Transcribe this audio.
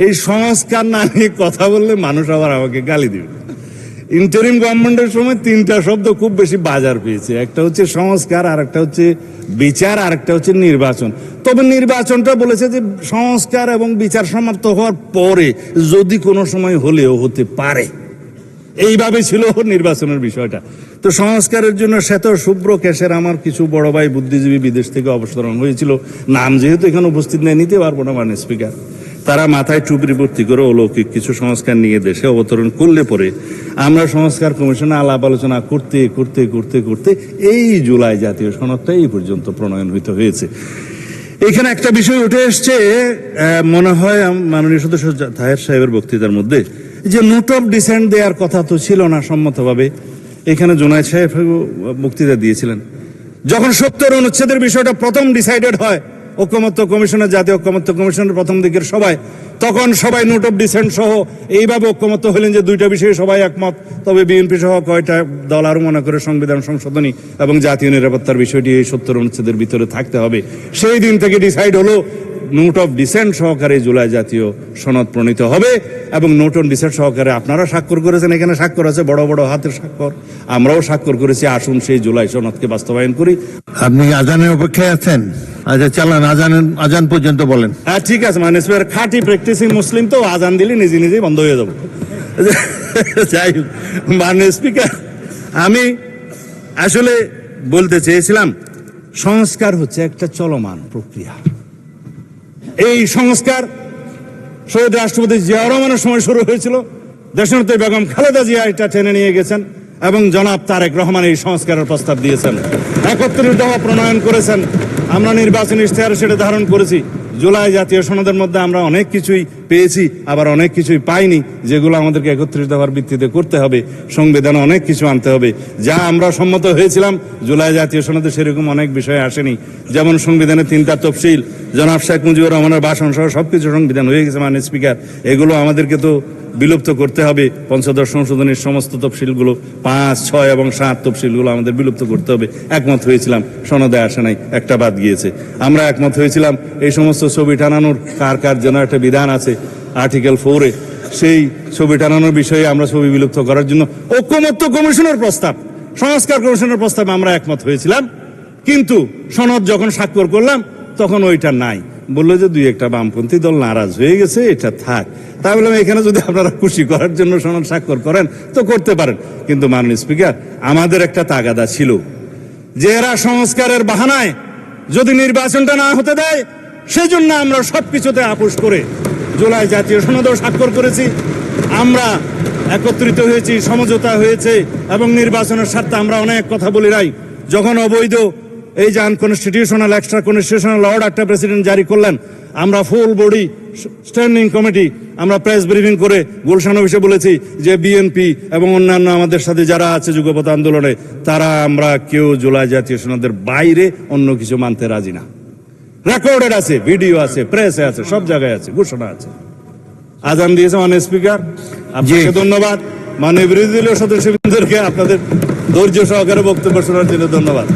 এই সংস্কার না নিয়ে কথা বললে মানুষ আবার আমাকে গালি দিবে। ইন্টারিম গভর্নমেন্টের সময় তিনটা শব্দ খুব বেশি বাজার পেয়েছে, একটা হচ্ছে সংস্কার, আর একটা হচ্ছে বিচার, আর একটা হচ্ছে নির্বাচন। তবে নির্বাচনটা বলেছে যে সংস্কার এবং বিচার সমাপ্ত হওয়ার পরে যদি কোনো সময় হলেও হতে পারে, এইভাবে ছিল নির্বাচনের বিষয়টা। তো সংস্কারের জন্য শ্বেত শুভ্র কেশের আমার কিছু বড় ভাই বুদ্ধিজীবী বিদেশ থেকে অবতরণ হয়েছিল, নাম যেহেতু এখানে উপস্থিত নেই নিতে পারবো না মাননীয় স্পিকার। তারা মাথায় টুপি ভর্তি করে অলৌকিক কিছু সংস্কার নিয়ে দেশে অবতরণ করলে পরে আমরা সংস্কার কমিশনে আলাপ আলোচনা করতে করতে করতে করতে এই জুলাই জাতীয় সনদটা এই পর্যন্ত প্রণয়ন হইতে হয়েছে। এখানে একটা বিষয় উঠে এসছে, মনে হয় মাননীয় সদস্য তাহের সাহেবের বক্তৃতার মধ্যে, যে নোট অফ ডিসেন্ট দেওয়ার কথা তো ছিল না সম্মতভাবে। এখানে জুনায়েদ সাহেব বক্তৃতা দিয়েছিলেন, যখন 70 অনুচ্ছেদের বিষয়টা প্রথম ডিসাইডেড হয় ঐকমত্য কমিশনের, জাতীয় ঐকমত্য কমিশনের প্রথম দিকের সবাই, তখন সবাই নোট অফ ডিসেন্ট সহ এইভাবে ঐকমত্য হলেন যে দুইটা বিষয়ে সবাই একমত। তবে বিএনপি সহ কয়টা দল আরো মনে করে সংবিধান সংশোধনী এবং জাতীয় নিরাপত্তার বিষয়টি এই 70 অনুচ্ছেদের ভিতরে থাকতে হবে। সেই দিন থেকে ডিসাইড হলো নোট অফ ডিসেন্ট সহকারে জুলাই জাতীয় সনদ প্রণীত হবে, এবং নোট অন ডিসেন্ট সহকারে আপনারা স্বাক্ষর করেছেন, এখানে স্বাক্ষর আছে বড় বড় হাতের স্বাক্ষর, আমরাও স্বাক্ষর করেছি। আসুন সেই জুলাই সনদকে বাস্তবায়ন করি। আপনি আজানের অপেক্ষায় আছেন? আচ্ছা চালান, আজান পর্যন্ত বলেন। হ্যাঁ ঠিক আছে, মানে খাঁটি প্র্যাকটিসিং মুসলিম তো আজান দিলে নিজে নিজেই বন্ধ হয়ে যাবো। যাই হোক, মাননীয় স্পিকার, আমি আসলে বলতে চেয়েছিলাম সংস্কার হচ্ছে একটা চলমান প্রক্রিয়া। এই সংস্কার শহীদ রাষ্ট্রপতি জিয়াউর রহমানের সময় শুরু হয়েছিল, দেশনেত্রী বেগম খালেদা জিয়া এটা টেনে নিয়ে গেছেন, এবং জনাব তারেক রহমান এই সংস্কারের প্রস্তাব দিয়েছেন, 31 দফা প্রণয়ন করেছেন। আমরা নির্বাচনী ইশতেহারে সেটা ধারণ করেছি। জুলাই জাতীয় সনদের মধ্যে আমরা অনেক কিছুই পেয়েছি, আবার অনেক কিছুই পাইনি, যেগুলো আমাদেরকে 31 দফার ভিত্তিতে করতে হবে। সংবিধানে অনেক কিছু আনতে হবে, যা আমরা সম্মত হয়েছিলাম জুলাই জাতীয় সনদে সেরকম অনেক বিষয় আসেনি। যেমন সংবিধানের 3টা তফসিল, জনাব শেখ মুজিবুর রহমানের ভাষণ সহ সবকিছু সংবিধান হয়ে গেছে মাননীয় স্পিকার। এগুলো আমাদেরকে তো বিলুপ্ত করতে হবে। পঞ্চদশ সংশোধনীর সমস্ত তফসিলগুলো 5, 6 এবং 7 তফসিলগুলো আমাদের বিলুপ্ত করতে হবে। একমত হয়েছিলাম, সনদে আসে নাই, একটা বাদ গিয়েছে। আমরা একমত হয়েছিলাম এই সমস্ত ছবি টানানোর কার কার যেন একটা বিধান আছে আর্টিকেল 4-এ, সেই ছবি টানানোর বিষয়ে আমরা ছবি বিলুপ্ত করার জন্য ঐকমত্য কমিশনের প্রস্তাব, সংস্কার কমিশনের প্রস্তাবে আমরা একমত হয়েছিলাম। কিন্তু সনদ যখন স্বাক্ষর করলাম তখন ওইটা নাই, বললো যে 2-1টা বামপন্থী দল নারাজ হয়ে গেছে, এটা থাক। তাই বললাম এখানে যদি আপনারা খুশি করার জন্য সনদ স্বাক্ষর করেন তো করতে পারেন, কিন্তু মাননীয় স্পিকার আমাদের একটা তাগাদা ছিল যে এরা সংস্কারের বাহানায় যদি নির্বাচনটা না হতে দেয়, সেজন্য আমরা সবকিছুতে আপোষ করে জুলাই জাতীয় সনদেও স্বাক্ষর করেছি। আমরা একত্রিত হয়েছি, সমঝোতা হয়েছে, এবং নির্বাচনের স্বার্থে আমরা অনেক কথা বলি নাই। যখন অবৈধ এই যে আনকনস্টিটিউশনাল এক্সট্রা কনস্টিটিউশনাল অর্ডার একটা প্রেসিডেন্ট জারি করলেন, আমরা ফুল বডি স্ট্যান্ডিং কমিটি আমরা প্রেস ব্রিফিং করে গুলশান অফিসে বলেছি যে বিএনপি এবং অন্যান্য আমাদের সাথে যারা আছে যুগপৎ আন্দোলনে, তারা আমরা কেউ জুলাই জাতীয় সনদের বাইরে অন্য কিছু মানতে রাজি না। রেকর্ডেড আছে, ভিডিও আছে, প্রেসে আছে, সব জায়গায় আছে, ঘোষণা আছে। আজান দিয়েছে মাননীয় স্পিকার, আপনাকে ধন্যবাদ। মাননীয় বিরোধী দলীয় সদস্যবৃন্দকে আপনাদের ধৈর্য সহকারে বক্তব্য শোনার জন্য ধন্যবাদ।